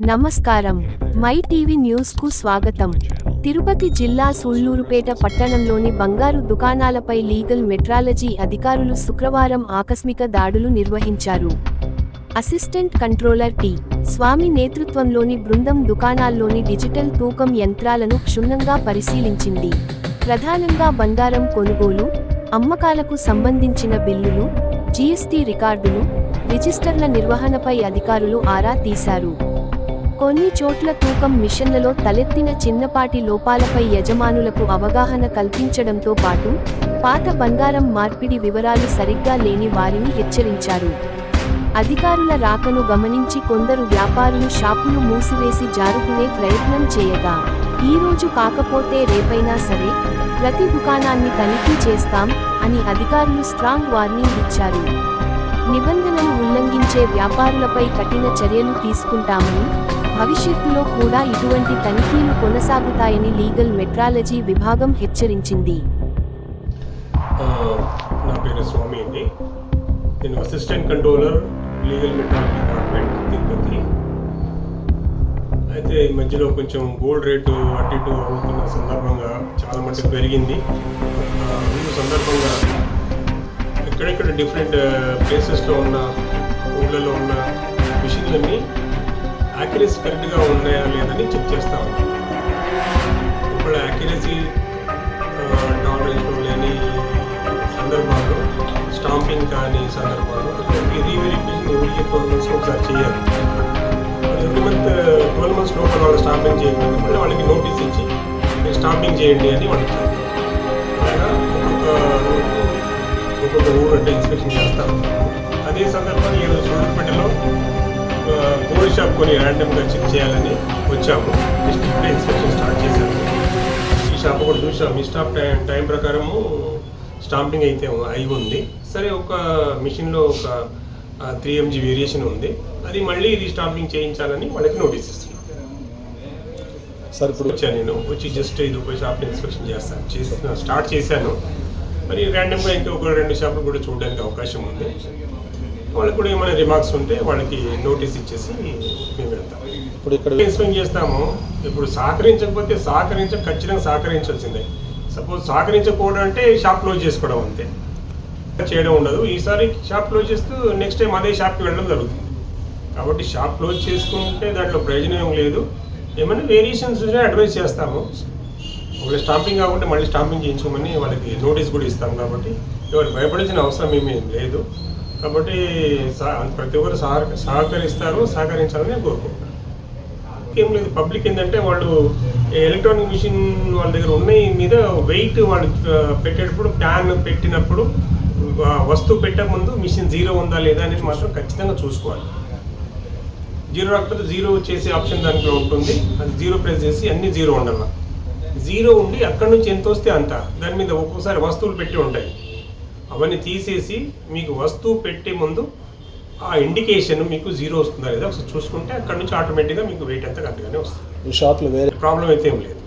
నమస్కారం. My TV news కు స్వాగతం. తిరుపతి జిల్లా సూళ్లూరుపేట పట్టణంలోని బంగారు దుకాణాలపై లీగల్ మెట్రాలజీ అధికారులు శుక్రవారం ఆకస్మిక దాడులు నిర్వహించారు. Assistant controller T. స్వామి నేతృత్వంలోని బృందం దుకాణాల్లోని డిజిటల్ తూకం యంత్రాలను క్షుణ్ణంగా పరిశీలించింది. ప్రధానంగా బంగారం కొనుగోలు, అమ్మకాలకు సంబంధించిన బిల్లులు, జీఎస్టీ రికార్డులు, రిజిస్టర్ల నిర్వహణపై అధికారులు ఆరా తీశారు. కొన్ని చోట్ల తూకం మిషన్లలో తలెత్తిన చిన్నపాటి లోపాలపై యజమానులకు అవగాహన కల్పించడంతో పాటు పాత బంగారం మార్పిడి వివరాలు సరిగ్గా లేని వారిని హెచ్చరించారు. అధికారుల రాకను గమనించి కొందరు వ్యాపారులు షాపులు మూసివేసి జారుకునే ప్రయత్నం చేయగా, ఈ రోజు కాకపోతే రేపైనా సరే ప్రతి దుకాణాన్ని తనిఖీ చేస్తాం అని అధికారులు స్ట్రాంగ్ వార్నింగ్ ఇచ్చారు. నిబంధనలు ఉల్లంఘించే వ్యాపారులపై కఠిన చర్యలు తీసుకుంటామని, భవిష్యత్తులో కూడా ఇటువంటి తనిఖీలు కొనసాగుతాయని లీగల్ మెట్రాలజీ విభాగం హెచ్చరించింది. నా పేరు స్వామి అండి. నేను assistant controller legal metrology department Tirupati. అయితే ఈ మధ్యలో కొంచెం గోల్డ్ రేటు అటు ఇటు అవుతున్న సందర్భంగా చాలా మటుకు పెరిగింది. ఈ సందర్భంగా ఎక్కడెక్కడ డిఫరెంట్ ప్లేసెస్లో ఉన్న ఊళ్ళలో ఉన్న మిషన్లన్నీ యాక్యురసీ కరెక్ట్గా ఉన్నాయా లేదని చెక్ చేస్తా ఉన్నాం. ఇప్పుడు యాక్యురసీ టాలరెన్స్ లేని సందర్భాల్లో, స్టాంపింగ్ కాని సందర్భాల్లో రీవెరిఫికేషన్ ఎవ్రీ 12 months ఒకసారి చేయాలి. ఎవ్రీ మంత్ 12 months లోపల వాళ్ళు స్టాంపింగ్ చేయకపోతే మళ్ళీ వాళ్ళకి నోటీస్ ఇచ్చి మీరు స్టాంపింగ్ చేయండి అని వాళ్ళు చెప్తారు. అలాగా ఒక్కొక్క ఊరు అంటే ఇన్స్పెక్షన్ చేస్తూ ఉంటాము. అదే సందర్భంగా ఈరోజు సూళ్ళూరుపేటలో గోల్డ్ షాప్ కొని ర్యాండమ్గా చెక్ చేయాలని వచ్చాము. డిస్ట్రిక్ట్ ఇన్స్పెక్షన్ స్టార్ట్ చేశాము. ఈ షాప్ కూడా చూసాము. ఈ స్టాప్ టైం ప్రకారము స్టాంపింగ్ అయితే అయి ఉంది. సరే, ఒక మిషన్లో ఒక 3 mg వేరియేషన్ ఉంది. అది మళ్ళీ రీస్టాంపింగ్ చేయించాలని వాళ్ళకి నోటీస్ ఇస్తున్నాను. సార్ ఇప్పుడు నేను వచ్చి జస్ట్ ఇది ఒక షాప్ ఇన్స్పెక్షన్ స్టార్ట్ చేశాను. మరి ర్యాండమ్గా ఇంకా ఒక 2 షాపులు కూడా చూడడానికి అవకాశం ఉంది. వాళ్ళకి కూడా ఏమైనా రిమార్క్స్ ఉంటే వాళ్ళకి నోటీస్ ఇచ్చేసి మేము వెళ్తాం. ఇప్పుడు ఇక్కడ ఇన్స్పెక్ట్ చేస్తాము. ఇప్పుడు సహకరించకపోతే ఖచ్చితంగా సహకరించాల్సిందే. సపోజ్ సహకరించకపోవడం అంటే షాప్ క్లోజ్ చేసుకోవడం అంతే, చేయడం ఉండదు. ఈసారి షాప్ క్లోజ్ చేస్తూ నెక్స్ట్ టైం అదే షాప్కి వెళ్ళడం జరుగుతుంది. కాబట్టి షాప్ క్లోజ్ చేసుకుంటే దాంట్లో ప్రయోజనం లేదు. ఏమైనా వేరియేషన్స్ ఉంటే అడ్వైస్ చేస్తాము. ఒకవేళ స్టాంపింగ్ కాకుండా మళ్ళీ స్టాంపింగ్ చేయించుకోమని వాళ్ళకి నోటీస్ కూడా ఇస్తాం. కాబట్టి ఎవరు భయపడాల్సిన అవసరం ఏమీ లేదు. కాబట్టి ప్రతి ఒక్కరు సహకరించాలని నేను కోరుకుంటున్నాను. ఏం లేదు, పబ్లిక్ ఏంటంటే వాళ్ళు ఎలక్ట్రానిక్ మిషన్ వాళ్ళ దగ్గర ఉన్నాయి మీద వెయిట్ వాళ్ళు పెట్టేటప్పుడు, ప్యాన్ పెట్టినప్పుడు వస్తువు పెట్టే ముందు మిషన్ 0 ఉందా లేదా అనేది మాత్రం ఖచ్చితంగా చూసుకోవాలి. 0 రాకపోతే 0 చేసే ఆప్షన్ దాంట్లో ఉంటుంది. అది 0 ప్రెస్ చేసి అన్ని 0 ఉండాలి. 0 ఉండి అక్కడి నుంచి ఎంత వస్తే అంత, దాని మీద ఒక్కోసారి వస్తువులు పెట్టి ఉంటాయి. అవన్నీ తీసేసి మీకు వస్తువు పెట్టే ముందు ఆ ఇండికేషన్ మీకు 0 వస్తుందా లేదా ఒకసారి చూసుకుంటే అక్కడ నుంచి ఆటోమేటిక్గా మీకు వెయిట్ అంతా కరెక్ట్గానే వస్తుంది. షాప్లో వేరే ప్రాబ్లం అయితే ఏం లేదు.